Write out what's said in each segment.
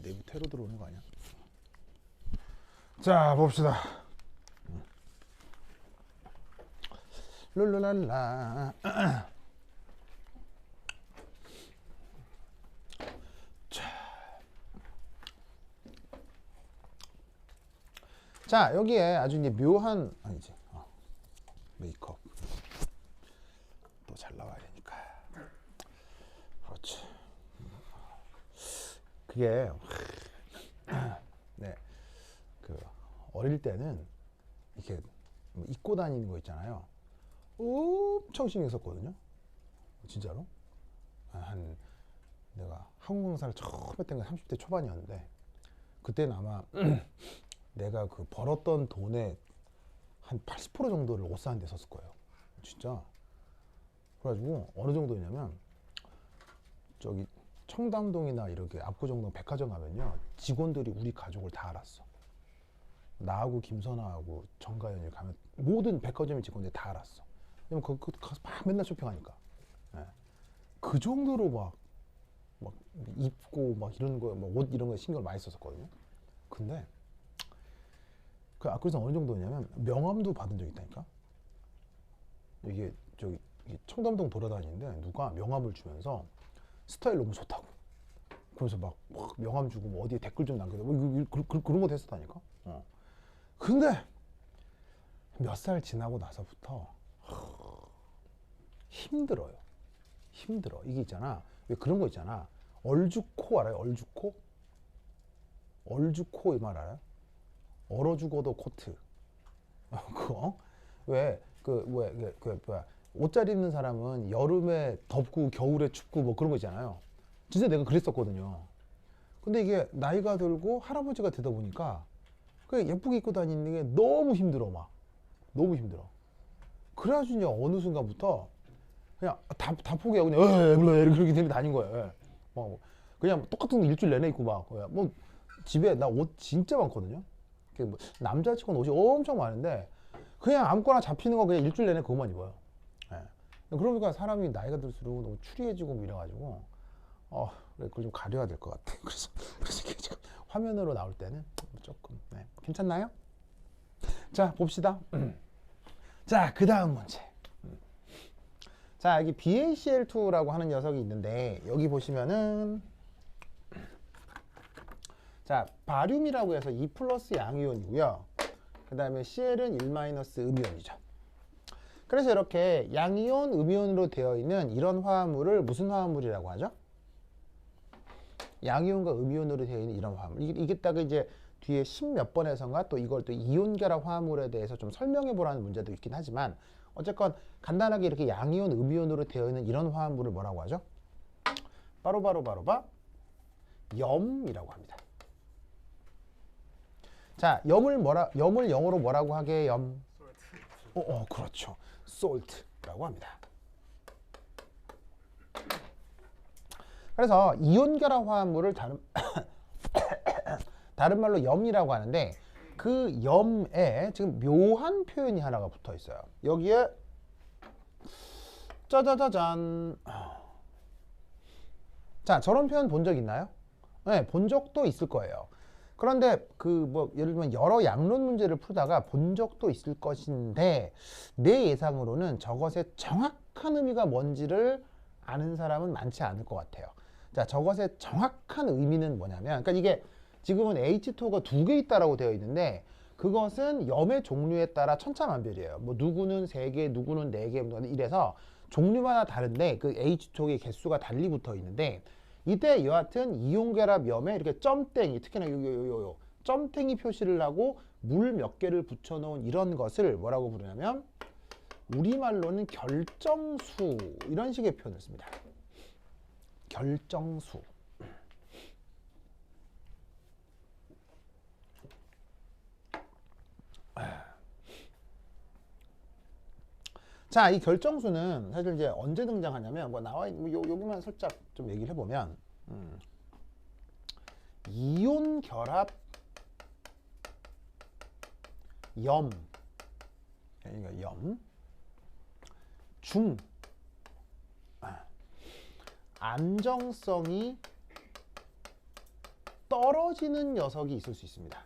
내부 테러 들어오는 거 아니야? 자, 봅시다. 룰루랄라. 자, 여기에 아주 이제 묘한 아니지. 메이크업 또 잘 나와야 되니까. 그렇지. 그게 네, 그 어릴 때는 이렇게 입고 다니는 거 있잖아요. 엄청 신경 썼거든요. 진짜로. 한 내가 한국 강사를 처음 했던 게 30대 초반이었는데 그때는 아마 내가 그 벌었던 돈의 한 80% 정도를 옷 사는 데 썼을 거예요. 진짜. 그래가지고 어느 정도냐면 저기 청담동이나 이렇게 압구정동 백화점 가면요 직원들이 우리 가족을 다 알았어. 나하고 김선아하고 정가연이 가면 모든 백화점의 직원들이 다 알았어. 왜냐면 거기 가서 막 맨날 쇼핑하니까. 예. 그 정도로 막 입고 막 이런 거, 막 옷 이런 거에 신경을 많이 썼었거든요. 근데 그 압구정 어느 정도냐면 명함도 받은 적 있다니까. 이게 저기 청담동 돌아다니는데 누가 명함을 주면서 스타일 너무 좋다고. 그러면서 막 명함 주고 뭐 어디에 댓글 좀 남겨줘. 그런 거 됐었다니까. 근데 몇 살 지나고 나서부터 힘들어요. 힘들어. 이게 있잖아. 왜 그런 거 있잖아. 얼죽코 알아요? 얼죽코? 얼죽코 이 말 알아요? 얼어 죽어도 코트. 그거? 왜 뭐야? 옷잘 입는 사람은 여름에 덥고 겨울에 춥고 뭐 그런 거 있잖아요. 진짜 내가 그랬었거든요. 근데 이게 나이가 들고 할아버지가 되다 보니까 그 예쁘게 입고 다니는 게 너무 힘들어. 막 너무 힘들어. 그래가지고 이제 어느 순간부터 그냥 다 포기하고 그냥 이렇게 들고 다닌 거예요. 막 그냥 똑같은 거 일주일 내내 입고 막 뭐 집에 나 옷 진짜 많거든요. 뭐 남자친구는 옷이 엄청 많은데 그냥 아무거나 잡히는 거 그냥 일주일 내내 그것만 입어요. 예. 그러니까 사람이 나이가 들수록 너무 추리해지고 뭐 이래가지고 그걸 좀 가려야 될 것 같아. 그래서 지금 화면으로 나올 때는 조금 괜찮나요? 자, 봅시다. 자, 그 다음 문제. 자, 여기 BaCl2라고 하는 녀석이 있는데 여기 보시면은 자, 바륨이라고 해서 2 플러스 양이온이고요. 그 다음에 Cl은 1 마이너스 음이온이죠. 그래서 이렇게 양이온, 음이온으로 되어 있는 이런 화합물을 무슨 화합물이라고 하죠? 양이온과 음이온으로 되어 있는 이런 화합물. 이게 딱 이제 뒤에 10몇 번에선가 또 이걸 또 이온 결합 화합물에 대해서 좀 설명해 보라는 문제도 있긴 하지만 어쨌건 간단하게 이렇게 양이온, 음이온으로 되어 있는 이런 화합물을 뭐라고 하죠? 바로 염이라고 합니다. 자, 염을 영어로 뭐라고 하게? 염. 그렇죠. salt라고 합니다. 그래서 이온 결합 화합물을 다른 말로 염이라고 하는데 그 염에 지금 묘한 표현이 하나가 붙어 있어요. 여기에 짜자자잔. 자, 저런 표현 본 적 있나요? 네, 본 적도 있을 거예요. 그런데 예를 들면 여러 양론 문제를 풀다가 본 적도 있을 것인데 내 예상으로는 저것의 정확한 의미가 뭔지를 아는 사람은 많지 않을 것 같아요. 자, 저것의 정확한 의미는 뭐냐면, 그러니까 이게 지금은 H2O가 2개 있다라고 되어 있는데 그것은 염의 종류에 따라 천차만별이에요. 뭐 누구는 3개, 누구는 4개 이래서 종류마다 다른데 그 H2O의 개수가 달리 붙어 있는데 이때 여하튼 이온결합 염에 이렇게 점땡이, 특히나 요 점땡이 표시를 하고 물 몇 개를 붙여놓은 이런 것을 뭐라고 부르냐면 우리말로는 결정수, 이런 식의 표현을 씁니다. 결정수. 자, 이 결정수는 사실 이제 언제 등장하냐면 여기만 살짝 좀 얘기를 해보면 이온 결합 염, 그러니까 염 중 안정성이 떨어지는 녀석이 있을 수 있습니다.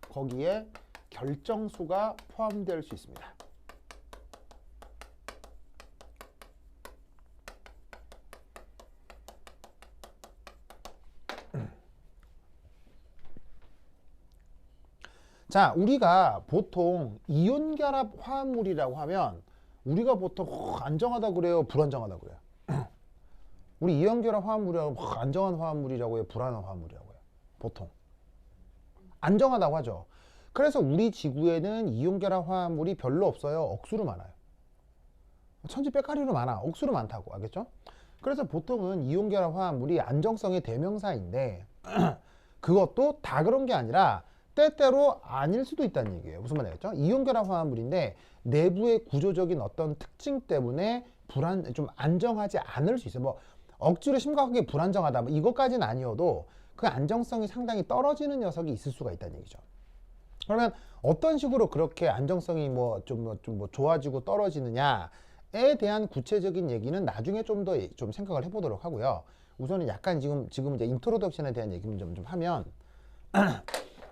거기에 결정수가 포함될 수 있습니다. 자, 우리가 보통 이온결합 화합물이라고 하면 우리가 보통 안정하다 그래요, 불안정하다 그래요? 우리 이온결합 화합물이라고 안정한 화합물이라고 해요, 불안한 화합물이라고 해요? 보통 안정하다고 하죠. 그래서 우리 지구에는 이온결합 화합물이 별로 없어요. 억수로 많아요. 천지백가리로 많아. 억수로 많다고. 알겠죠? 그래서 보통은 이온결합 화합물이 안정성의 대명사인데 그것도 다 그런 게 아니라 때때로 아닐 수도 있다는 얘기예요. 무슨 말이겠죠? 이온결합 화합물인데 내부의 구조적인 어떤 특징 때문에 좀 안정하지 않을 수 있어요. 뭐 억지로 심각하게 불안정하다 뭐 이것까지는 아니어도 그 안정성이 상당히 떨어지는 녀석이 있을 수가 있다는 얘기죠. 그러면 어떤 식으로 그렇게 안정성이 좀 좋아지고 떨어지느냐에 대한 구체적인 얘기는 나중에 좀 더 좀 생각을 해보도록 하고요. 우선은 약간 지금 이제 인트로덕션에 대한 얘기를 좀 하면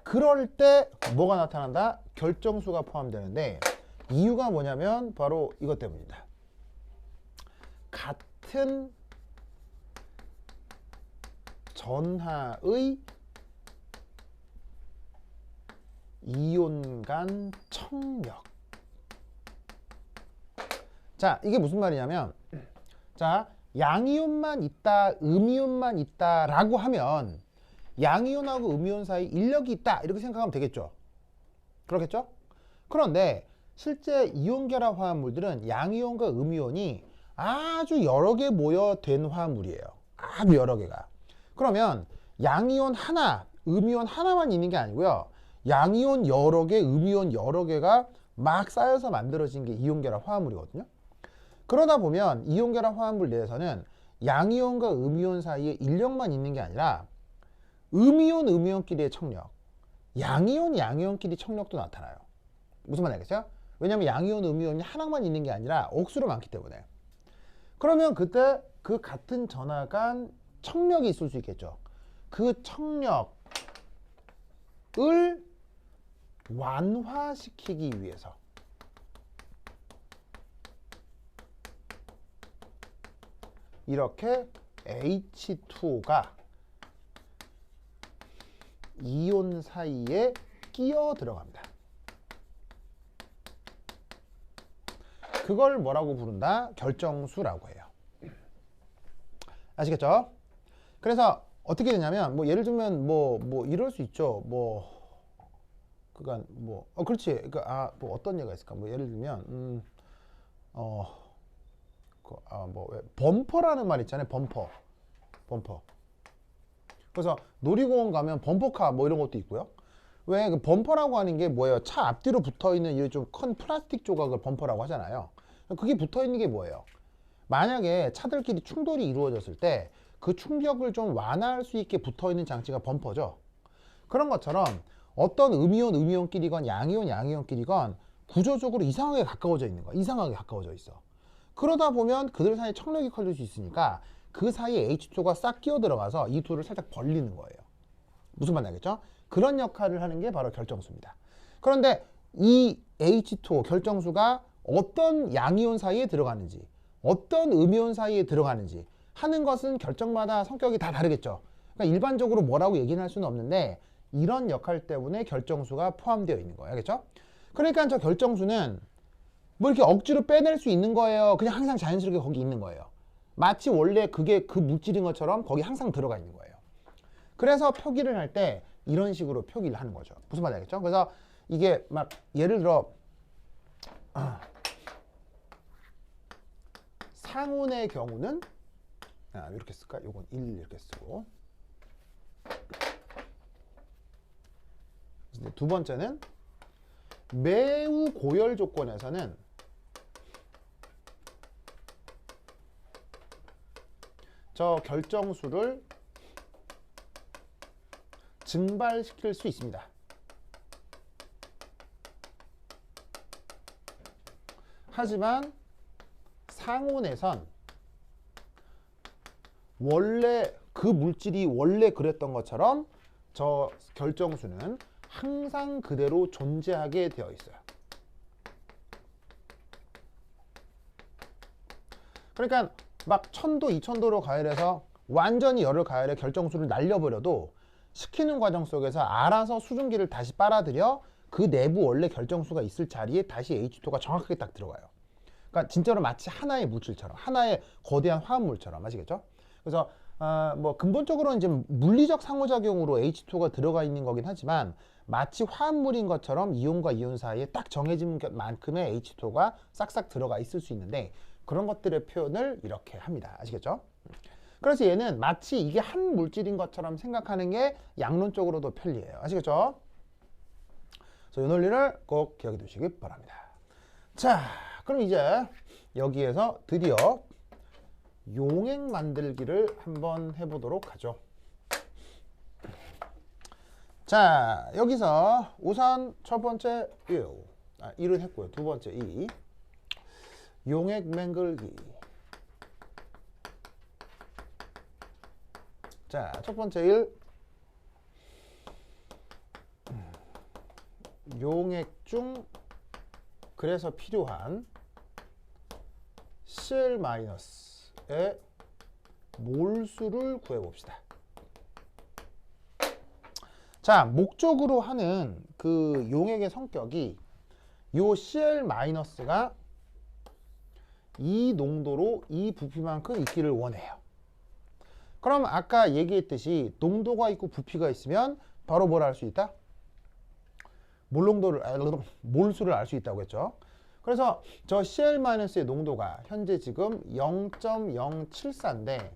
그럴 때 뭐가 나타난다? 결정수가 포함되는데 이유가 뭐냐면 바로 이것 때문입니다. 같은 전하의 이온 간 청력. 자, 이게 무슨 말이냐면 자, 양이온만 있다, 음이온만 있다 라고 하면 양이온하고 음이온 사이 인력이 있다 이렇게 생각하면 되겠죠. 그렇겠죠? 그런데 실제 이온결합 화합물들은 양이온과 음이온이 아주 여러 개 모여된 화합물이에요. 아주 여러 개가. 그러면 양이온 하나, 음이온 하나만 있는 게 아니고요. 양이온 여러 개, 음이온 여러 개가 막 쌓여서 만들어진 게 이온결합 화합물이거든요. 그러다 보면 이온결합 화합물 내에서는 양이온과 음이온 사이에 인력만 있는 게 아니라 음이온, 음이온끼리의 청력, 양이온, 양이온끼리 청력도 나타나요. 무슨 말인지 알겠어요? 왜냐하면 양이온, 음이온이 하나만 있는 게 아니라 억수로 많기 때문에. 그러면 그때 그 같은 전하 간 청력이 있을 수 있겠죠. 그 청력을 완화시키기 위해서 이렇게 H2가 이온 사이에 끼어 들어갑니다. 그걸 뭐라고 부른다? 결정수라고 해요. 아시겠죠? 그래서 어떻게 되냐면 뭐 예를 들면 뭐 이럴 수 있죠. 그러니까 그렇지. 그러니까 뭐 어떤 예가 있을까? 뭐 예를 들면 범퍼라는 말 있잖아요. 범퍼. 그래서 놀이공원 가면 범퍼카 뭐 이런 것도 있고요. 왜 그 범퍼라고 하는 게 뭐예요? 차 앞뒤로 붙어 있는 이 좀 큰 플라스틱 조각을 범퍼라고 하잖아요. 그게 붙어 있는 게 뭐예요? 만약에 차들끼리 충돌이 이루어졌을 때 그 충격을 좀 완화할 수 있게 붙어 있는 장치가 범퍼죠. 그런 것처럼 어떤 음이온, 음이온끼리건 양이온, 양이온끼리건 구조적으로 이상하게 가까워져 있는 거야. 이상하게 가까워져 있어. 그러다 보면 그들 사이에 청력이 커질 수 있으니까 그 사이에 H2가 싹 끼어 들어가서 이 둘을 살짝 벌리는 거예요. 무슨 말인지 알겠죠? 그런 역할을 하는 게 바로 결정수입니다. 그런데 이 H2 결정수가 어떤 양이온 사이에 들어가는지 어떤 음이온 사이에 들어가는지 하는 것은 결정마다 성격이 다 다르겠죠. 그러니까 일반적으로 뭐라고 얘기는 할 수는 없는데 이런 역할 때문에 결정수가 포함되어 있는 거예요. 알겠죠? 그러니까 저 결정수는 뭐 이렇게 억지로 빼낼 수 있는 거예요? 그냥 항상 자연스럽게 거기 있는 거예요. 마치 원래 그게 그 물질인 것처럼 거기 항상 들어가 있는 거예요. 그래서 표기를 할 때 이런 식으로 표기를 하는 거죠. 무슨 말인지 알겠죠? 그래서 이게 막 예를 들어 상온의 경우는 이렇게 쓸까? 요건 1 이렇게 쓰고 두 번째는 매우 고열 조건에서는 저 결정수를 증발시킬 수 있습니다. 하지만 상온에선 원래 그 물질이 원래 그랬던 것처럼 저 결정수는 항상 그대로 존재하게 되어 있어요. 그러니까 막 1000도, 2000도로 가열해서 완전히 열을 가열해 결정수를 날려버려도 식히는 과정 속에서 알아서 수증기를 다시 빨아들여 그 내부 원래 결정수가 있을 자리에 다시 H2가 정확하게 딱 들어가요. 그러니까 진짜로 마치 하나의 물질처럼, 하나의 거대한 화합물처럼. 아시겠죠? 그래서 뭐 근본적으로는 이제 물리적 상호작용으로 H2가 들어가 있는 거긴 하지만 마치 화합물인 것처럼 이온과 이온 사이에 딱 정해진 만큼의 H2가 싹싹 들어가 있을 수 있는데 그런 것들의 표현을 이렇게 합니다. 아시겠죠? 그래서 얘는 마치 이게 한 물질인 것처럼 생각하는 게 양론적으로도 편리해요. 아시겠죠? 그래서 이 논리를 꼭 기억해 두시기 바랍니다. 자, 그럼 이제 여기에서 드디어 용액 만들기를 한번 해보도록 하죠. 자, 여기서 우선 첫 번째 1은 했고요. 두 번째 2 용액 맹글기. 자, 첫 번째 1 용액 중 그래서 필요한 Cl-의 몰수를 구해봅시다. 자, 목적으로 하는 그 용액의 성격이 요 Cl-가 이 농도로 이 부피만큼 있기를 원해요. 그럼 아까 얘기했듯이 농도가 있고 부피가 있으면 바로 뭘 알 수 있다? 몰수를 알 수 있다고 했죠. 그래서 저 Cl-의 농도가 현재 지금 0.074인데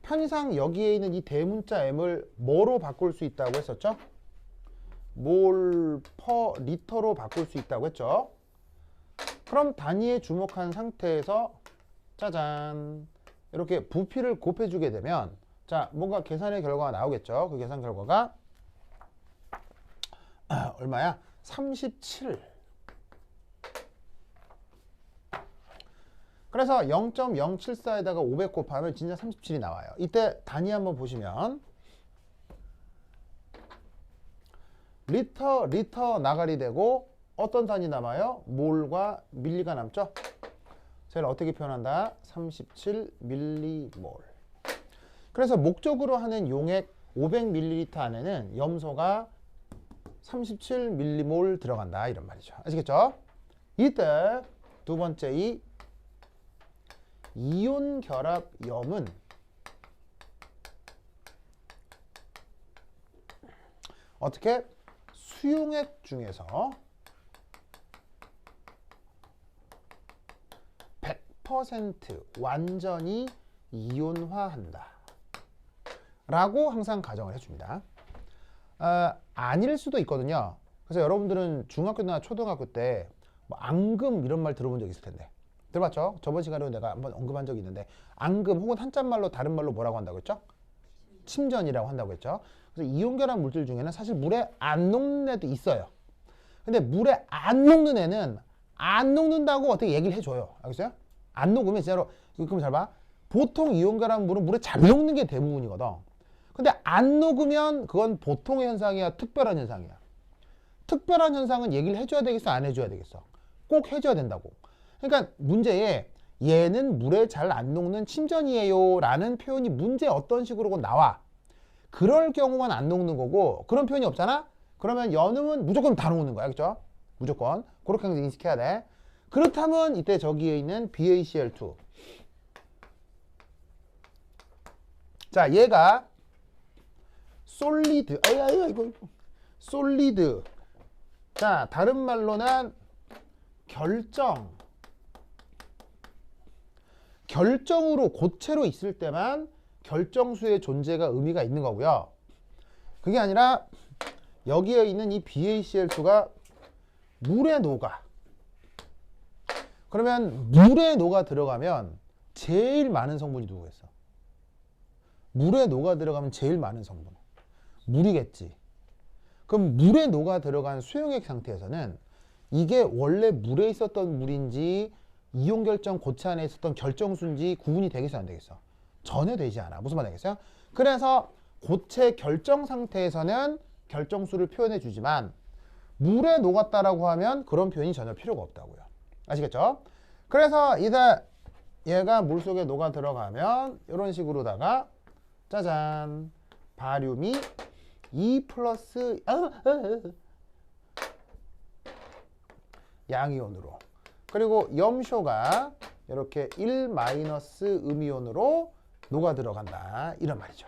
편의상 여기에 있는 이 대문자 M을 뭐로 바꿀 수 있다고 했었죠? 몰 퍼 리터로 바꿀 수 있다고 했죠. 그럼 단위에 주목한 상태에서 짜잔 이렇게 부피를 곱해주게 되면 자 뭔가 계산의 결과가 나오겠죠. 그 계산 결과가 얼마야? 37. 그래서 0.074에다가 500 곱하면 진짜 37이 나와요. 이때 단위 한번 보시면 리터 나가리 되고 어떤 단위 남아요? 몰과 밀리가 남죠? 제가 어떻게 표현한다? 37 밀리몰. 그래서 목적으로 하는 용액 500ml 안에는 염소가 37 밀리몰 들어간다 이런 말이죠. 아시겠죠? 이때 두 번째 이 이온 결합 염은 어떻게? 수용액 중에서 100% 완전히 이온화한다 라고 항상 가정을 해줍니다. 아닐 수도 있거든요. 그래서 여러분들은 중학교나 초등학교 때 뭐 앙금 이런 말 들어본 적 있을 텐데 들어봤죠? 저번 시간에도 내가 한번 언급한 적이 있는데 앙금 혹은 한자말로 다른 말로 뭐라고 한다고 했죠? 침전이라고 한다고 했죠. 그래서 이온결합 물질 중에는 사실 물에 안 녹는 애도 있어요. 근데 물에 안 녹는 애는 안 녹는다고 어떻게 얘기를 해줘요. 알겠어요? 안 녹으면 진짜로 그럼 잘 봐. 보통 이온결합 물은 물에 잘 녹는 게 대부분이거든. 근데 안 녹으면 그건 보통의 현상이야, 특별한 현상이야. 특별한 현상은 얘기를 해줘야 되겠어, 안 해줘야 되겠어? 꼭 해줘야 된다고. 그러니까 문제에 얘는 물에 잘 안 녹는 침전이에요 라는 표현이 문제에 어떤 식으로 나와. 그럴 경우만 안 녹는 거고 그런 표현이 없잖아? 그러면 연음은 무조건 다 녹는 거야. 그렇죠? 무조건. 그렇게 인식해야 돼. 그렇다면 이때 저기에 있는 BaCl2. 자, 얘가 솔리드. 이거 솔리드. 자, 다른 말로는 결정으로 고체로 있을 때만 결정수의 존재가 의미가 있는 거고요. 그게 아니라 여기에 있는 이 BaCl2가 물에 녹아. 그러면 물에 녹아 들어가면 제일 많은 성분이 누구겠어? 물에 녹아 들어가면 제일 많은 성분. 물이겠지. 그럼 물에 녹아 들어간 수용액 상태에서는 이게 원래 물에 있었던 물인지 이온 결정 고체 안에 있었던 결정수인지 구분이 되겠어 안 되겠어? 전혀 되지 않아. 무슨 말이겠어요? 그래서 고체 결정 상태에서는 결정수를 표현해 주지만 물에 녹았다라고 하면 그런 표현이 전혀 필요가 없다고요. 아시겠죠? 그래서 이제 얘가 물 속에 녹아 들어가면 이런 식으로다가 짜잔 바륨이 2 플러스 양이온으로 그리고 염쇼가 이렇게 1 마이너스 음이온으로 녹아 들어간다 이런 말이죠.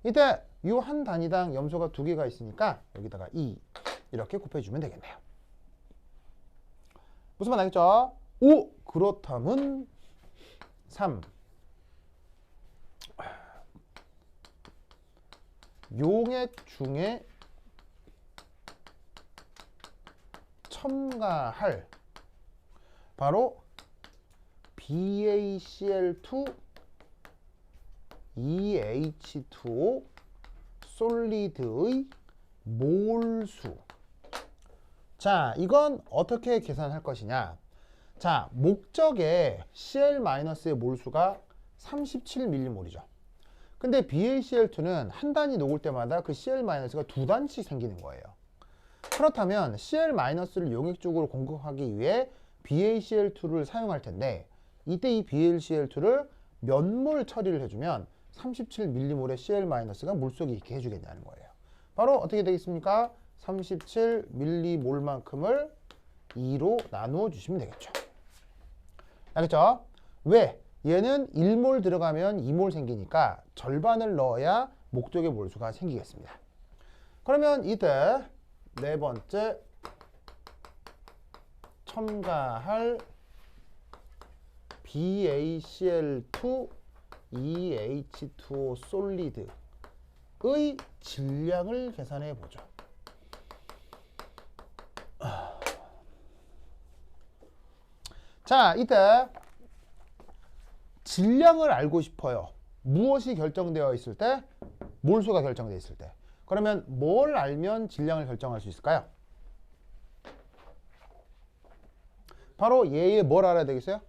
이때 이 한 단위당 염소가 2개가 있으니까 여기다가 2 이렇게 곱해주면 되겠네요. 무슨 말 알겠죠? 5 그렇다면 3 용액 중에 첨가할 바로 BaCl2 2H2O 솔리드의 몰수. 자, 이건 어떻게 계산할 것이냐? 자, 목적에 Cl-의 몰수가 37mm몰이죠. 근데 BaCl2는 한 단위 녹을 때마다 그 Cl-가 두 단씩 생기는 거예요. 그렇다면 Cl-를 용액 쪽으로 공급하기 위해 BaCl2를 사용할 텐데 이때 이 BaCl2를 몇 몰 처리를 해주면 37mm몰의 Cl-가 물속에 있게 해주겠냐는 거예요. 바로 어떻게 되겠습니까? 37mm몰만큼을 2로 나누어 주시면 되겠죠. 알겠죠? 왜? 얘는 1몰 들어가면 2몰 생기니까 절반을 넣어야 목적의 몰수가 생기겠습니다. 그러면 이때 네 번째 첨가할 BaCl2 2H2O 솔리드의 질량을 계산해 보죠. 자, 이때 질량을 알고 싶어요. 무엇이 결정되어 있을 때? 몰수가 결정되어 있을 때. 그러면 뭘 알면 질량을 결정할 수 있을까요? 바로 얘의 뭘 알아야 되겠어요?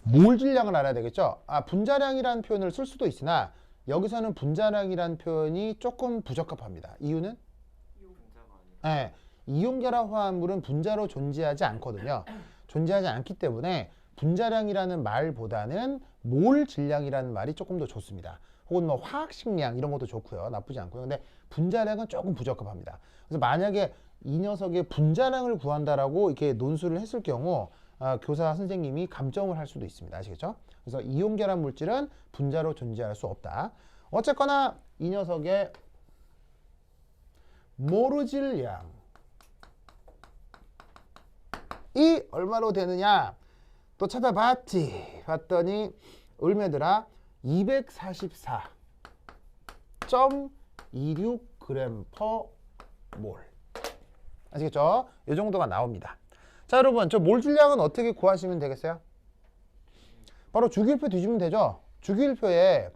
몰 질량을 알아야 되겠죠? 아, 분자량이라는 표현을 쓸 수도 있으나 여기서는 분자량이라는 표현이 조금 부적합합니다. 이유는? 네, 이온 결합 화합물은 분자로 존재하지 않거든요. 존재하지 않기 때문에 분자량이라는 말보다는 몰 질량이라는 말이 조금 더 좋습니다. 혹은 뭐 화학식량 이런 것도 좋고요. 나쁘지 않고요. 근데 분자량은 조금 부적합합니다. 그래서 만약에 이 녀석의 분자량을 구한다라고 이렇게 논술을 했을 경우 교사 선생님이 감점을 할 수도 있습니다. 아시겠죠? 그래서 이온 결합 물질은 분자로 존재할 수 없다. 어쨌거나 이 녀석의 몰 질량이 얼마로 되느냐? 또 찾아봤지. 봤더니 얼마더라? 244.26g/몰. 아시겠죠? 이 정도가 나옵니다. 자, 여러분, 저 몰 질량은 어떻게 구하시면 되겠어요? 바로 주기율표 뒤지면 되죠? 주기율표에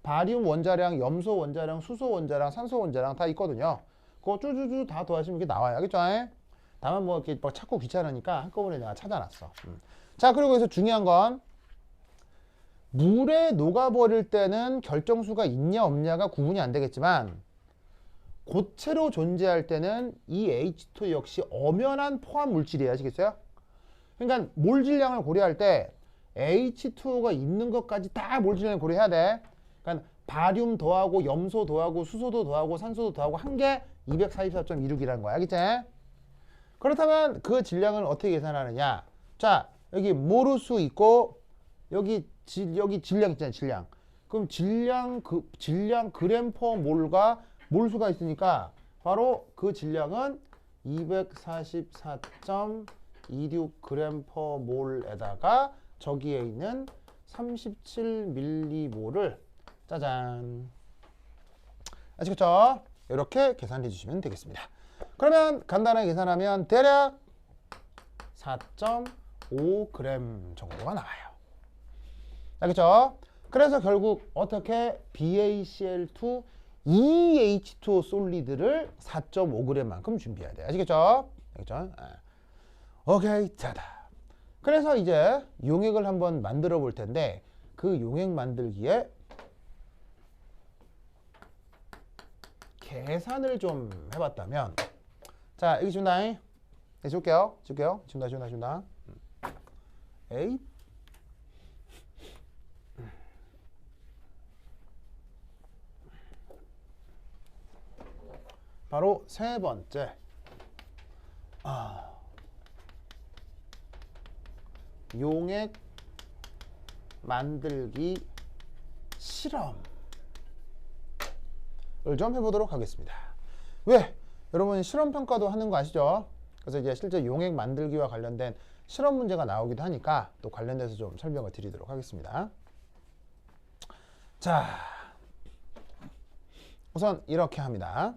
바륨 원자량, 염소 원자량, 수소 원자량, 산소 원자량 다 있거든요. 그거 쭈쭈쭈 다 더하시면 이게 나와요. 알겠죠? 다만 뭐 이렇게 막 찾고 귀찮으니까 한꺼번에 내가 찾아놨어. 자, 그리고 여기서 중요한 건 물에 녹아버릴 때는 결정수가 있냐 없냐가 구분이 안 되겠지만 고체로 존재할 때는 이 H2 역시 엄연한 포함 물질이에요. 아시겠어요? 그러니까 몰 질량을 고려할 때 H2O가 있는 것까지 다 몰 질량을 고려해야 돼. 그러니까 바륨 더하고 염소 더하고 수소도 더하고 산소도 더하고 한 개 244.26이라는 거야. 알겠지? 그렇다면 그 질량을 어떻게 계산하느냐? 자, 여기 모르수 있고 여기 질량 있잖아요. 질량. 그럼 질량 그램 퍼 몰과 몰수가 있으니까 바로 그 질량은 244.26g per 몰에다가 저기에 있는 37mm몰을 짜잔. 아시겠죠? 이렇게 계산해 주시면 되겠습니다. 그러면 간단하게 계산하면 대략 4.5g 정도가 나와요. 알겠죠? 그래서 결국 어떻게 BaCl2 2H2O 솔리드를 4.5g만큼 준비해야 돼. 아시겠죠? 알겠죠? 오케이, 자다. 그래서 이제 용액을 한번 만들어 볼 텐데 그 용액 만들기에 계산을 좀 해봤다면, 자, 여기 준다. 줄게요. 준다. 에잇. 바로 세 번째. 용액 만들기 실험을 좀 해보도록 하겠습니다. 왜? 여러분 실험 평가도 하는 거 아시죠? 그래서 이제 실제 용액 만들기와 관련된 실험 문제가 나오기도 하니까 또 관련돼서 좀 설명을 드리도록 하겠습니다. 자, 우선 이렇게 합니다.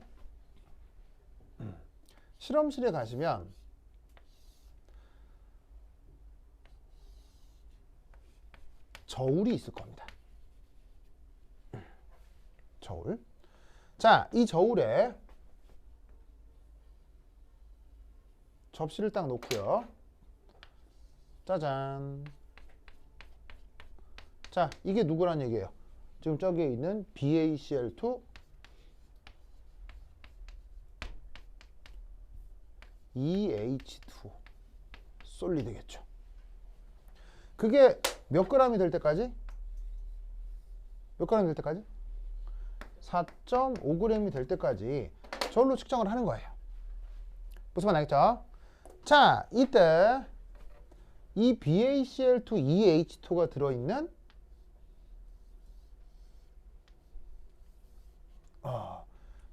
실험실에 가시면 저울이 있을 겁니다. 저울. 자, 이 저울에 접시를 딱 놓고요. 짜잔. 자, 이게 누구란 얘기예요? 지금 저기에 있는 BaCl2 2H2 솔리드겠죠. 그게 몇 g이 될 때까지? 몇 g이 될 때까지? 4.5g이 될 때까지 저울로 측정을 하는 거예요. 무슨 말 알겠죠? 자, 이때 이 BaCl2 2H2가 들어있는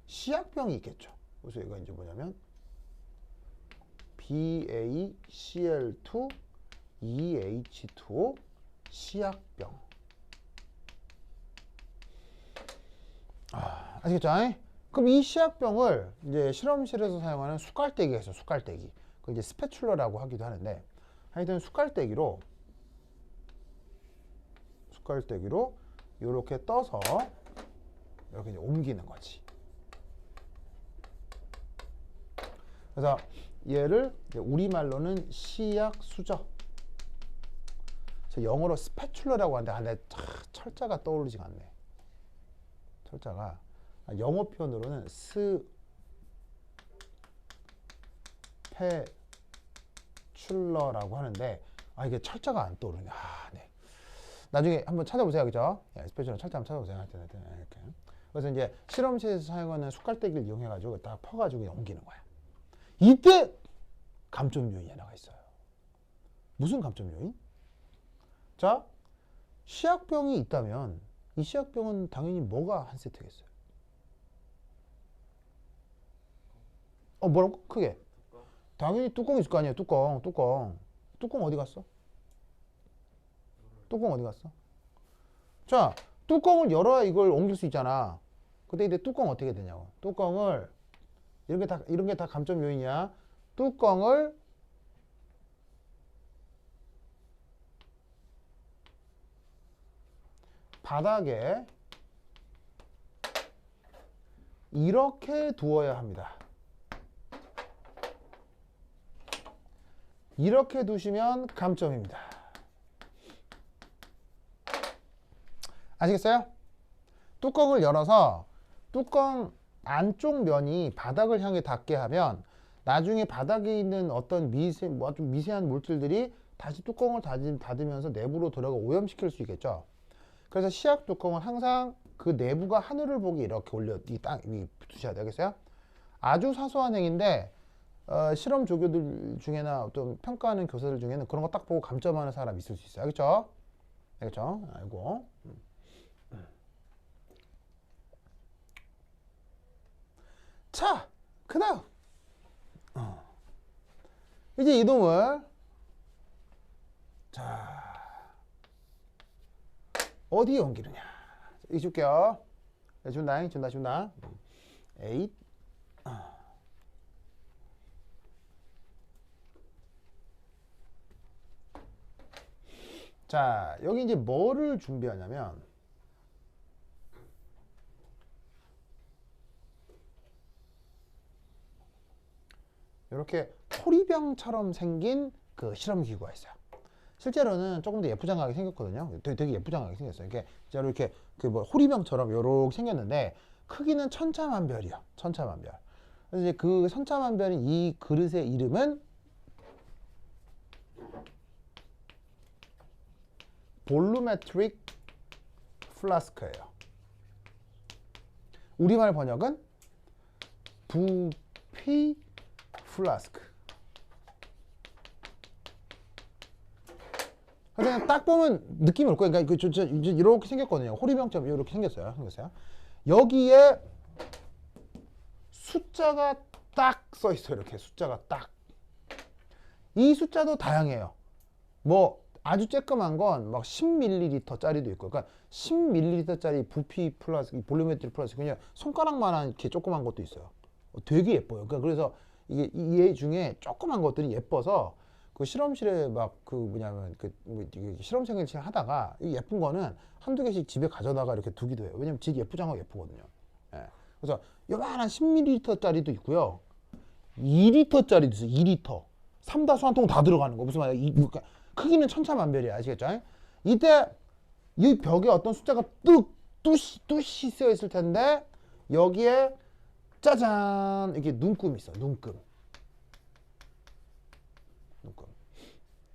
시약병이 있겠죠. 그래서 이거 이제 뭐냐면 BaCl2 2H2O 시약병. 아시겠죠? 그럼 이 시약병을 이제 실험실에서 사용하는 숟갈대기가 있어요. 숟갈대기. 그 이제 스패츌러라고 하기도 하는데, 하여튼 숟갈대기로 이렇게 떠서 이렇게 이제 옮기는 거지. 그래서 얘를 우리말로는 시약수저, 영어로 스패츌러라고 하는데, 근데 철자가 떠오르지가 않네. 철자가 영어 표현으로는 스패츌러라고 하는데, 이게 철자가 안 떠오르네. 네. 나중에 한번 찾아보세요, 그죠? 스패츌러 철자 한번 찾아보세요. 이렇게. 그래서 이제 실험실에서 사용하는 숟갈대기를 이용해가지고 딱 퍼가지고 옮기는 거야. 이때 감점 요인이 하나가 있어요. 무슨 감점 요인? 자, 시약병이 있다면 이 시약병은 당연히 뭐가 한 세트겠어요? 뭐라고? 크게. 당연히 뚜껑이 있을 거 아니에요. 뚜껑 어디 갔어? 뚜껑 어디 갔어? 자, 뚜껑을 열어야 이걸 옮길 수 있잖아. 근데 이제 뚜껑 어떻게 되냐고. 뚜껑을 이런 게 다 감점 요인이야. 뚜껑을 바닥에 이렇게 두어야 합니다. 이렇게 두시면 감점입니다. 아시겠어요? 뚜껑을 열어서 뚜껑 안쪽 면이 바닥을 향해 닿게 하면 나중에 바닥에 있는 어떤 아주 미세한 물질들이 다시 뚜껑을 닫으면서 내부로 들어가 오염시킬 수 있겠죠. 그래서 시약 뚜껑은 항상 그 내부가 하늘을 보게 이렇게 이 땅 위 두셔야 되겠어요? 아주 사소한 행위인데 실험 조교들 중에나 어떤 평가하는 교사들 중에는 그런 거 딱 보고 감점하는 사람 있을 수 있어요. 알겠죠? 알겠죠? 알고. 자, 그 다음 이제 이놈을 자 어디에 옮기느냐. 이 줄게요. 준다. 에잇. 자, 여기 이제 뭐를 준비하냐면 이렇게 호리병처럼 생긴 그 실험 기구가 있어요. 실제로는 조금 더 예쁘장하게 생겼거든요. 되게 예쁘장하게 생겼어요. 이렇게 그 뭐 호리병처럼 요렇게 생겼는데 크기는 천차만별이야. 천차만별. 그래서 이제 그 천차만별인 이 그릇의 이름은 볼루메트릭 플라스크예요. 우리말 번역은 부피 플라스크. 그냥 딱 보면 느낌이 올 거예요. 그러니까 이렇게 생겼거든요. 호리병처럼 이렇게 생겼어요. 여기에 숫자가 딱 써 있어요. 이렇게 숫자가 딱. 이 숫자도 다양해요. 뭐 아주 쬐끄만 건 막 10ml짜리도 있고, 그러니까 10ml짜리 부피 플라스크, 볼루메트릭 플라스크, 그냥 손가락만한 이렇게 조그만 것도 있어요. 되게 예뻐요. 그러니까 그래서 이게 얘 중에 조그만 것들이 예뻐서 그 실험실에 막 그 뭐냐면 실험생을 하다가 이 예쁜 거는 한두 개씩 집에 가져다가 이렇게 두기도 해요. 왜냐면 되게 예쁘장하고 예쁘거든요. 예. 그래서 요만한 10ml짜리도 있고요. 2리터짜리도 있어요. 2리터. 삼다수 한 통 다 들어가는 거. 무슨 말이야? 크기는 천차만별이야. 아시겠죠? 이때 이 벽에 어떤 숫자가 뚜시 쓰여 있을 텐데 여기에 짜잔 이렇게 눈금이 있어.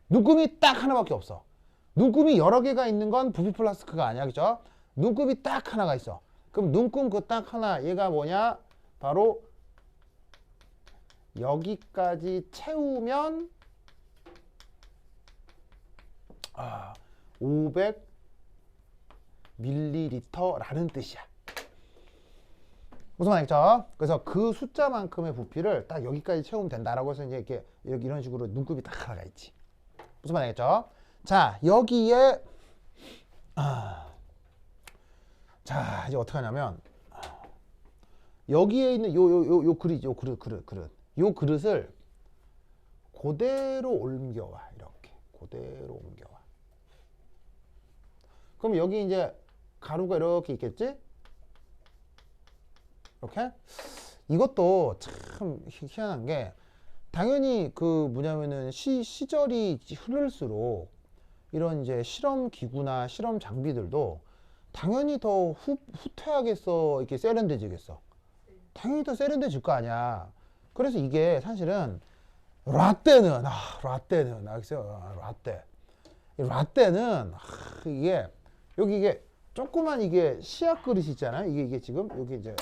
눈금이 딱 하나밖에 없어. 눈금이 여러 개가 있는 건 부피 플라스크가 아니야. 그죠? 눈금이 딱 하나가 있어. 그럼 눈금 그 딱 하나 얘가 뭐냐? 바로 여기까지 채우면 500ml라는 뜻이야. 무슨 말이죠? 그래서 그 숫자만큼의 부피를 딱 여기까지 채우면 된다라고 해서 이제 이렇게 이런 식으로 눈곱이 딱 하나가 있지. 무슨 말이겠죠? 자, 여기에 자, 이제 어떻게 하냐면 여기에 있는 요 그릇. 요 그릇을 그대로 옮겨와. 이렇게 그대로 옮겨와. 그럼 여기 이제 가루가 이렇게 있겠지? 이렇게? 이것도 참 희한한 게 당연히 그 뭐냐면은 시절이 흐를수록 이런 이제 실험 기구나 실험 장비들도 당연히 더 후퇴하겠어. 이렇게 세련돼지겠어. 당연히 더 세련돼질 거 아니야. 그래서 이게 사실은 라떼는 알겠어요? 라떼는 이게 여기 이게 조그만 이게 시약 그릇이 있잖아요. 이게 지금 여기 이제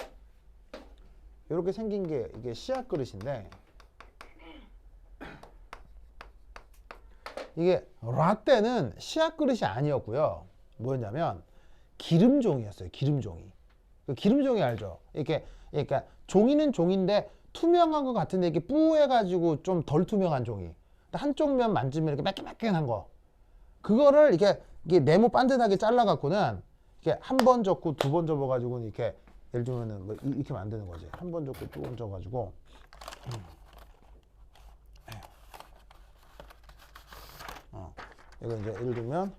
이렇게 생긴 게 이게 시약 그릇인데 이게 라떼는 시약 그릇이 아니었고요. 뭐였냐면 기름종이었어요. 기름종이. 그 기름종이 알죠? 이렇게 그러니까 종이는 종인데 투명한 것 같은데 이렇게 뿌해가지고 좀 덜 투명한 종이. 한쪽 면 만지면 이렇게 매끈매끈한 거. 그거를 이게 네모 반듯하게 잘라갖고는 이렇게 한 번 접고 두 번 접어가지고 이렇게 예를 들면은 뭐 이렇게 만드는 거지. 한 번 접고 두 번 접어가지고. 이거 이제 예를 들면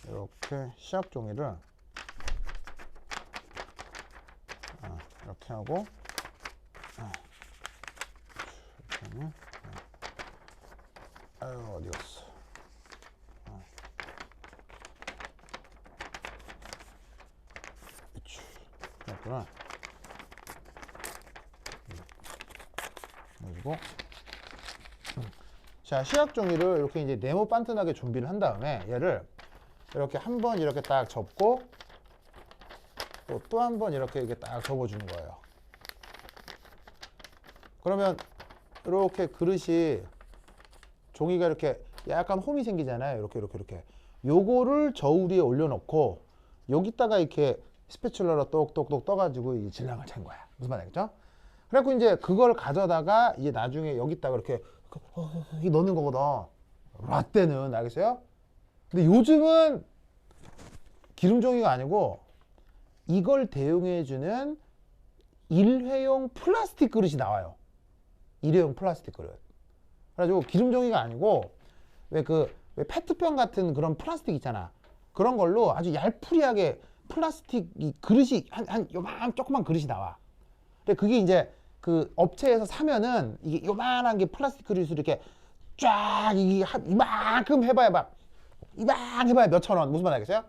이렇게 시약 종이를 이렇게 하고 이렇게 하면 아유 어디 갔어? 그렇구나. 그리고 자 시약 종이를 이렇게 이제 네모 반듯하게 준비를 한 다음에 얘를 이렇게 한 번 이렇게 딱 접고 또 한 번 이렇게 딱 접어주는 거예요. 그러면 이렇게 그릇이 종이가 이렇게 약간 홈이 생기잖아요. 이렇게 요거를 저울 위에 올려놓고 여기다가 이렇게 스패츌러로 똑똑똑 떠가지고 이 질량을 잰 거야. 무슨 말 알겠죠? 그래갖고 이제 그걸 가져다가 이제 나중에 여기다가 이렇게 넣는 거거든. 라떼는 알겠어요? 근데 요즘은 기름종이가 아니고 이걸 대용해주는 일회용 플라스틱 그릇이 나와요. 일회용 플라스틱 그릇. 그래가지고 기름종이가 아니고 왜 페트병 같은 그런 플라스틱 있잖아. 그런 걸로 아주 얄푸리하게 플라스틱 이 그릇이 요만 조그만 그릇이 나와. 근데 그게 이제 그 업체에서 사면은 이게 요만한 게 플라스틱 그릇으로 이렇게 쫙 이만큼 해봐야 몇천 원. 무슨 말 알겠어요?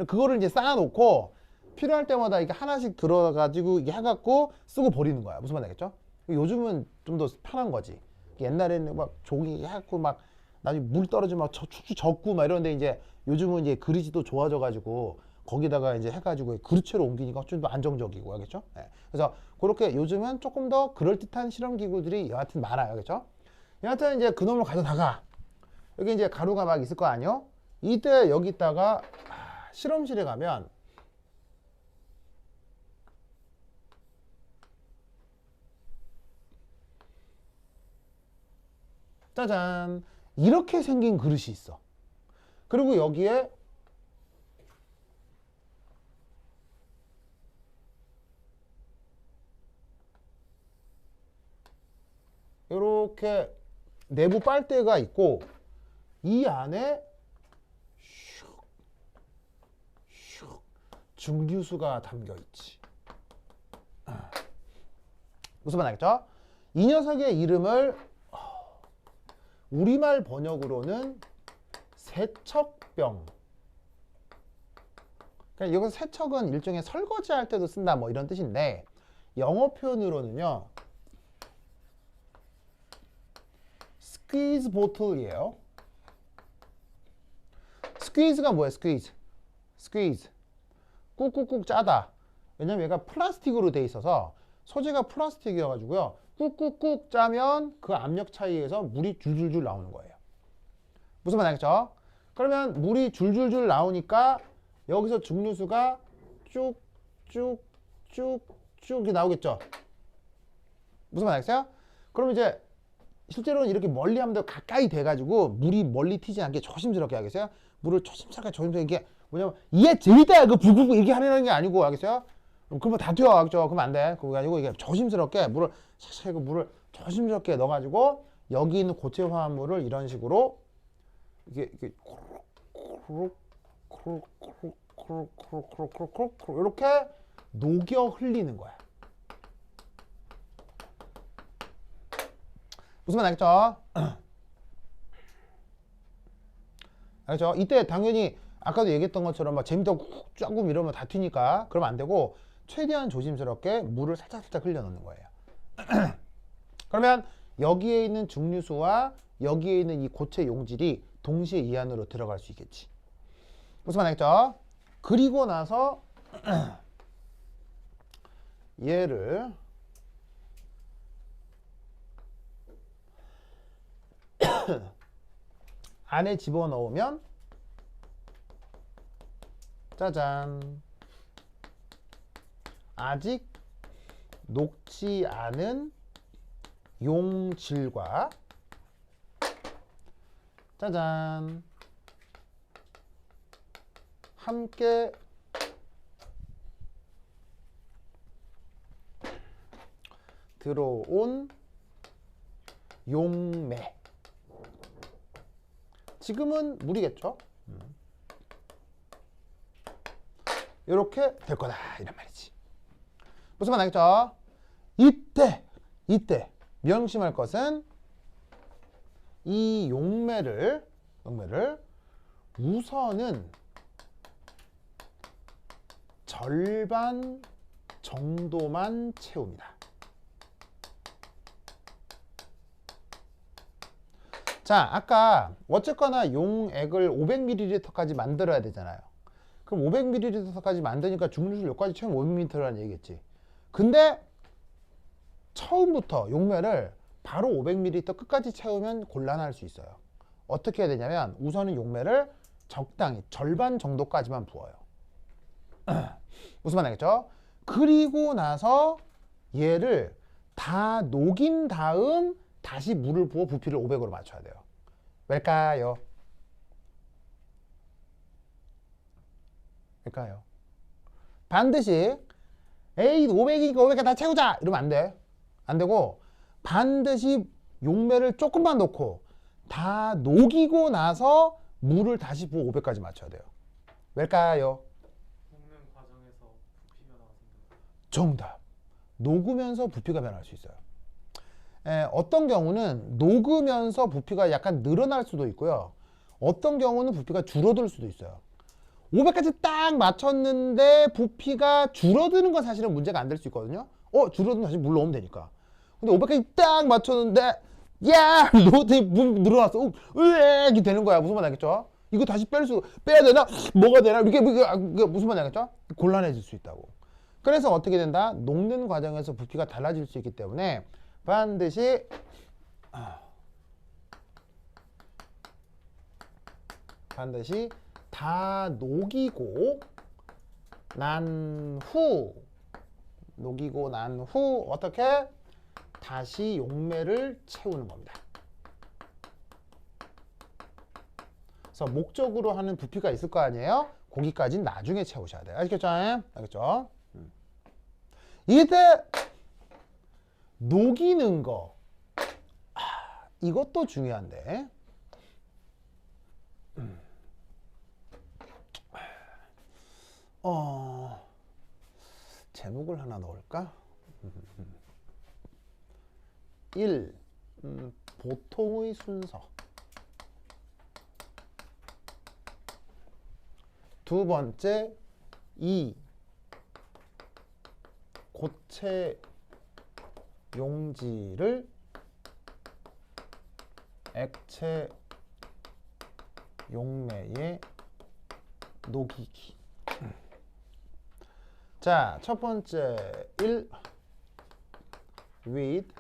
그거를 이제 쌓아놓고 필요할 때마다 이게 하나씩 들어가지고 이게 해갖고 쓰고 버리는 거야. 무슨 말 알겠죠? 요즘은 좀 더 편한 거지. 옛날에는 막 종이 해갖고 막 나중에 물 떨어지면 막 추추 젖고 막 이런데 이제 요즘은 이제 그릇이 또 좋아져가지고 거기다가 이제 해가지고 그릇채로 옮기니까 좀 더 안정적이고 알겠죠? 네. 그래서 그렇게 요즘은 조금 더 그럴듯한 실험 기구들이 여하튼 많아요. 알겠죠? 여하튼 이제 그놈을 가져다가 여기 이제 가루가 막 있을 거 아니요? 이때 여기다가 실험실에 가면 짜잔 이렇게 생긴 그릇이 있어. 그리고 여기에 이렇게 내부 빨대가 있고 이 안에 슉슉 증류수가 담겨 있지. 무슨 말 알겠죠? 이 녀석의 이름을 우리말 번역으로는 세척병. 그러니까 여기서 세척은 일종의 설거지 할 때도 쓴다 뭐 이런 뜻인데 영어 표현으로는요 스퀴즈 보틀이에요. 스퀴즈가 뭐예요? 스퀴즈 꾹꾹꾹 짜다. 왜냐면 얘가 플라스틱으로 돼 있어서 소재가 플라스틱이어가지고요 꾹꾹꾹 짜면 그 압력 차이에서 물이 줄줄줄 나오는 거예요. 무슨 말 알겠죠? 그러면 물이 줄줄줄 나오니까 여기서 증류수가 쭉쭉쭉쭉 이렇게 나오겠죠? 무슨 말 알겠어요? 그럼 이제 실제로는 이렇게 멀리 하면 더 가까이 돼가지고 물이 멀리 튀지 않게 조심스럽게 하겠어요? 물을 조심스럽게 이게 뭐냐면 이게 재밌다 그 불구구 이렇게 하려는 게 아니고 알겠어요? 그러면 다 튀어 알겠죠? 그러면 안 돼. 그거 가지고 이게 조심스럽게 물을 샥샥 물을 조심스럽게 넣어가지고 여기 있는 고체 화합물을 이런 식으로 이게 이렇게 녹여 흘리는 거야. 무슨 말 알겠죠? 알겠죠? 이때 당연히 아까도 얘기했던 것처럼 막 재밌다고 조금 이러면 다 튀니까 그러면 안 되고 최대한 조심스럽게 물을 살짝 흘려 넣는 거예요. 그러면 여기에 있는 증류수와 여기에 있는 이 고체 용질이 동시에 이 안으로 들어갈 수 있겠지. 무슨 말 알겠죠? 그리고 나서 얘를 안에 집어넣으면 짜잔 아직 녹지 않은 용질과 짜잔 함께 들어온 용매. 지금은 물이겠죠. 이렇게 될 거다 이런 말이지. 무슨 말 알겠죠? 이때 명심할 것은 이 용매를 우선은 절반 정도만 채웁니다. 자, 아까 어쨌거나 용액을 500ml까지 만들어야 되잖아요. 그럼 500ml까지 만드니까 증류수를 여기까지 채우면 500ml라는 얘기겠지. 근데 처음부터 용매를 바로 500ml 끝까지 채우면 곤란할 수 있어요. 어떻게 해야 되냐면 우선은 용매를 적당히 절반 정도까지만 부어요. 무슨 말 알겠죠? 그리고 나서 얘를 다 녹인 다음 다시 물을 부어 부피를 500으로 맞춰야 돼요. 왜일까요? 왜일까요? 반드시 에이 500이니까 500개 다 채우자 이러면 안 돼. 안 되고 반드시 용매를 조금만 넣고 다 녹이고 나서 물을 다시 부어 500까지 맞춰야 돼요. 왜일까요? 녹는 과정에서 부피 변화가 생깁니다. 정답. 녹으면서 부피가 변할 수 있어요. 어떤 경우는 녹으면서 부피가 약간 늘어날 수도 있고요. 어떤 경우는 부피가 줄어들 수도 있어요. 500까지 딱 맞췄는데 부피가 줄어드는 건 사실은 문제가 안 될 수 있거든요. 줄어들면 다시 물 넣으면 되니까. 근데 500까지 딱 맞췄는데 야! 물 늘어났어. 으액이 되는 거야. 무슨 말인지 알겠죠? 이거 다시 빼야 되나? 뭐가 되나? 이렇게 무슨 말인지 알겠죠? 곤란해질 수 있다고. 그래서 어떻게 된다? 녹는 과정에서 부피가 달라질 수 있기 때문에 반드시 다 녹이고 난 후 어떻게? 다시 용매를 채우는 겁니다. 그래서 목적으로 하는 부피가 있을 거 아니에요? 거기까지는 나중에 채우셔야 돼요. 아시겠죠? 알겠죠? 이때 녹이는 거 이것도 중요한데 제목을 하나 넣을까? 1. 보통의 순서. 두 번째, 2. 고체 용지를 액체 용매에 녹이기. 자, 첫 번째 1. with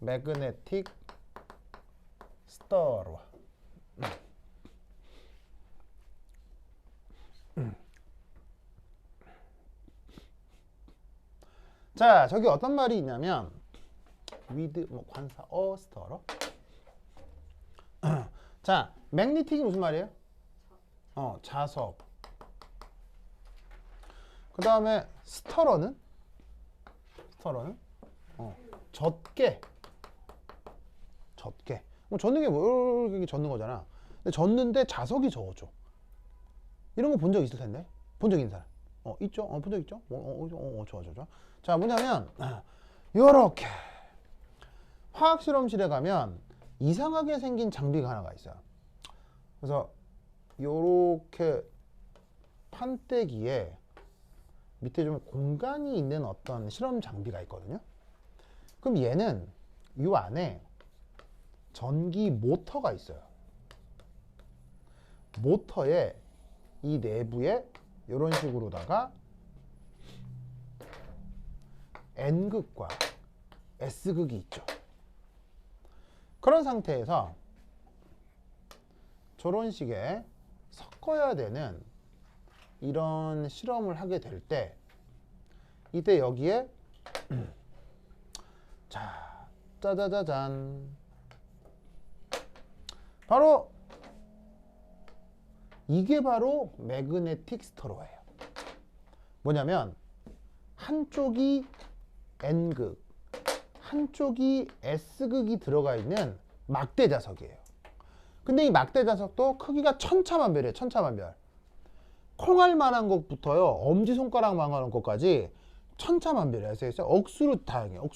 magnetic stir. 자, 저기 어떤 말이 있냐면 with 관사 stir러. 자, magnetic이 무슨 말이에요? 자석. 그 다음에 스터러는 젖게. 뭐 젖는 게 뭐 이렇게 젖는 거잖아. 근데 젖는데 자석이 저어줘. 이런 거 본 적 있을 텐데. 본 적 있는 사람? 있죠? 본 적 있죠? 좋아. 자, 뭐냐면 요렇게 화학 실험실에 가면 이상하게 생긴 장비가 하나가 있어요. 그래서 요렇게 판때기에 밑에 좀 공간이 있는 어떤 실험 장비가 있거든요. 그럼 얘는 이 안에 전기 모터가 있어요. 모터에 이 내부에 이런 식으로다가 N극과 S극이 있죠. 그런 상태에서 저런 식의 섞어야 되는 이런 실험을 하게 될 때 이때 여기에 자, 짜자자잔, 바로 이게 바로 매그네틱 스터러예요. 뭐냐면 한쪽이 N극, 한쪽이 S극이 들어가 있는 막대 자석이에요. 근데 이 막대 자석도 크기가 천차만별이에요. 천차만별. 콩알만한 것부터요, 엄지손가락만한 것까지 천차만별이에요. 그래서 억수로 다양해요.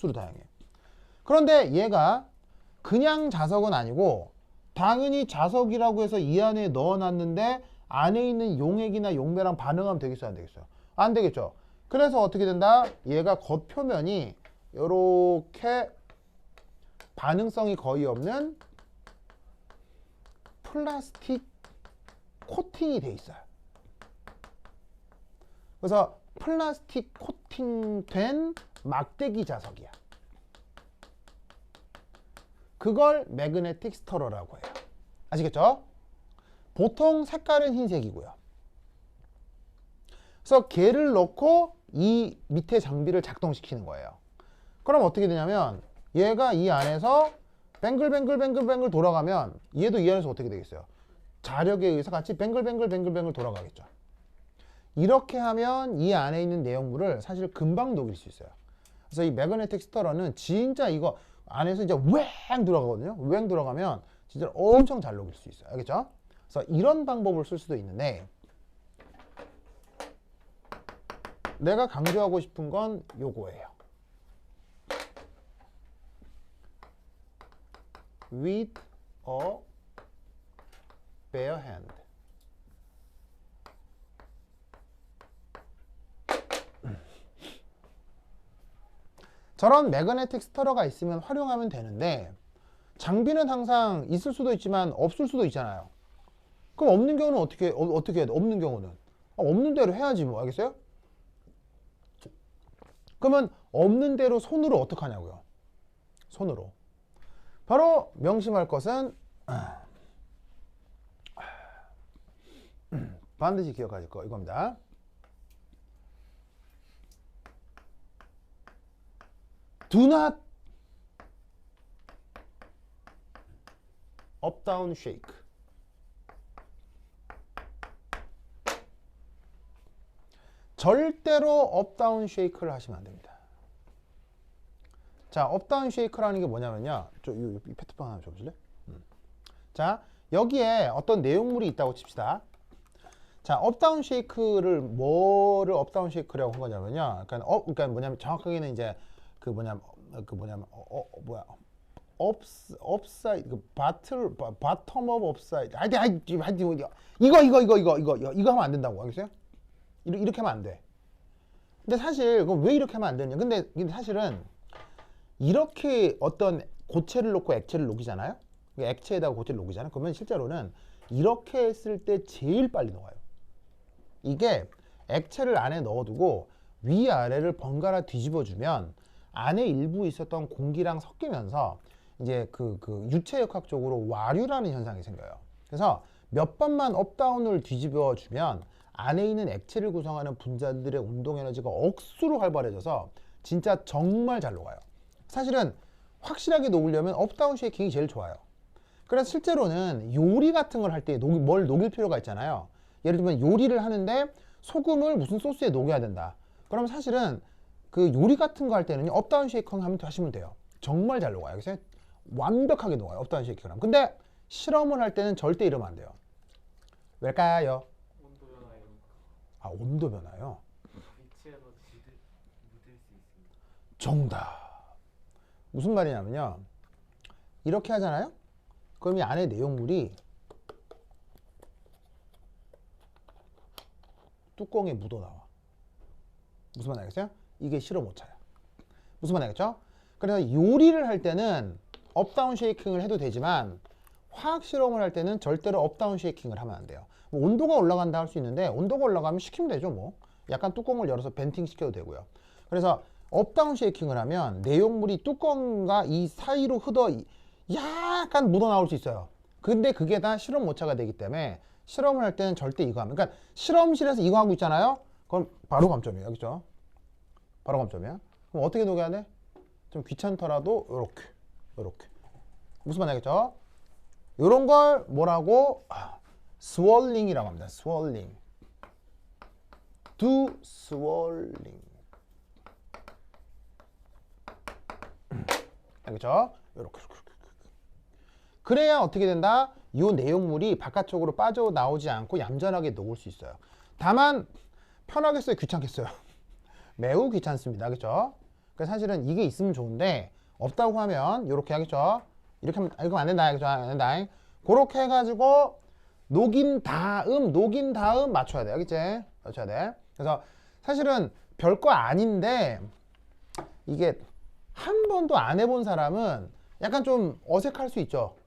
그런데 얘가 그냥 자석은 아니고 당연히 자석이라고 해서 이 안에 넣어놨는데 안에 있는 용액이나 용매랑 반응하면 되겠어요? 안 되겠어요? 안 되겠죠. 그래서 어떻게 된다? 얘가 겉표면이 이렇게 반응성이 거의 없는 플라스틱 코팅이 돼 있어요. 그래서 플라스틱 코팅된 막대기 자석이야. 그걸 매그네틱 스터러라고 해요. 아시겠죠? 보통 색깔은 흰색이고요. 그래서 걔를 넣고 이 밑에 장비를 작동시키는 거예요. 그럼 어떻게 되냐면 얘가 이 안에서 뱅글뱅글 돌아가면 얘도 이 안에서 어떻게 되겠어요? 자력에 의해서 같이 뱅글뱅글 돌아가겠죠. 이렇게 하면 이 안에 있는 내용물을 사실 금방 녹일 수 있어요. 그래서 이 매그네틱 스터러는 진짜 이거 안에서 이제 웽 들어가거든요. 웽 들어가면 진짜 엄청 잘 녹일 수 있어요. 알겠죠? 그래서 이런 방법을 쓸 수도 있는데 내가 강조하고 싶은 건 요거예요. with a bare hand. 저런 매그네틱 스터러가 있으면 활용하면 되는데 장비는 항상 있을 수도 있지만 없을 수도 있잖아요. 그럼 없는 경우는 어떻게 해야 돼? 없는 경우는 없는 대로 해야지 뭐. 알겠어요? 그러면 없는 대로 손으로 어떻게 하냐고요? 손으로. 바로 명심할 것은 반드시 기억하실 거 이겁니다. Do not up down shake. 절대로 업 다운 쉐이크를 하시면 안 됩니다. 자, 업 다운 쉐이크라는 게 뭐냐면요. 이 페트병 하나 줘보실래? 자, 여기에 어떤 내용물이 있다고 칩시다. 자, 업 다운 쉐이크를 뭐를 업 다운 쉐이크라고 한 거냐면요. 그러니까 뭐냐면 정확하게는 이제 업사이드, 바텀 오브 업사이드. 이거 하면 안 된다고. 알겠어요? 이렇게 하면 안 돼. 근데 사실 그럼 왜 이렇게 하면 안 되냐? 근데 사실은 이렇게 어떤 고체를 놓고 액체를 녹이잖아요. 액체에다가 고체를 녹이잖아요. 그러면 실제로는 이렇게 했을 때 제일 빨리 녹아요. 이게 액체를 안에 넣어두고 위아래를 번갈아 뒤집어주면 안에 일부 있었던 공기랑 섞이면서 이제 그 유체역학적으로 와류라는 현상이 생겨요. 그래서 몇 번만 업다운을 뒤집어주면 안에 있는 액체를 구성하는 분자들의 운동 에너지가 억수로 활발해져서 진짜 정말 잘 녹아요. 사실은 확실하게 녹으려면 업다운 쉐이킹이 제일 좋아요. 그래서 실제로는 요리 같은 걸 할 때 뭘 녹일 필요가 있잖아요. 예를 들면 요리를 하는데 소금을 무슨 소스에 녹여야 된다. 그럼 사실은 그 요리 같은 거 할 때는 업다운 쉐이킹 하시면 돼요. 정말 잘 녹아요. 그래서 완벽하게 녹아요. 업다운 쉐이킹을 하면. 근데 실험을 할 때는 절대 이러면 안 돼요. 왜일까요? 온도 변화 이런 거. 아, 온도 변화요? 위치 에너지 묻을 수 있습니다. 정답. 무슨 말이냐면요. 이렇게 하잖아요? 그럼 이 안에 내용물이 뚜껑에 묻어나와. 무슨 말 알겠어요? 이게 실험 오차야. 무슨 말 알겠죠? 그래서 요리를 할 때는 업다운 쉐이킹을 해도 되지만 화학 실험을 할 때는 절대로 업다운 쉐이킹을 하면 안 돼요. 뭐 온도가 올라간다 할 수 있는데 온도가 올라가면 식히면 되죠 뭐. 약간 뚜껑을 열어서 벤팅 시켜도 되고요. 그래서 업다운 쉐이킹을 하면 내용물이 뚜껑과 이 사이로 약간 묻어나올 수 있어요. 근데 그게 다 실험 오차가 되기 때문에 실험을 할 때는 절대 이거 하면, 그러니까 실험실에서 이거 하고 있잖아요. 그럼 바로 감점이에요. 그렇죠? 바로 감점이야. 그럼 어떻게 녹여야 돼? 좀 귀찮더라도 요렇게. 무슨 말 알겠죠? 요런 걸 뭐라고? 스월링이라고 합니다. 스월링. Do swirling. 알겠죠? 요렇게. 그래야 어떻게 된다? 요 내용물이 바깥쪽으로 빠져나오지 않고 얌전하게 녹을 수 있어요. 다만 편하겠어요? 귀찮겠어요? 매우 귀찮습니다. 그렇죠? 그래서 사실은 이게 있으면 좋은데 없다고 하면 이렇게 하겠죠? 이렇게 하면 이거 안 된다. 그렇죠? 안 된다. 그렇게 해가지고 녹인 다음 맞춰야 돼. 알겠지? 맞춰야 돼. 그래서 사실은 별거 아닌데 이게 한 번도 안 해본 사람은 약간 좀 어색할 수 있죠.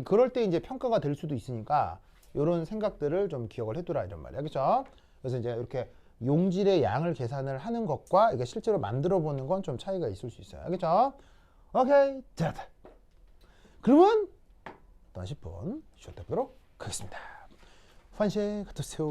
그럴 때 이제 평가가 될 수도 있으니까 이런 생각들을 좀 기억을 해두라 이런 말이야. 그렇죠? 그래서 이제 이렇게 용질의 양을 계산을 하는 것과 이게 실제로 만들어 보는 건 좀 차이가 있을 수 있어요. 알겠죠? 오케이. 자, 그러면 또 10분 쉬었다 보도록 하겠습니다. 환시 같으세요.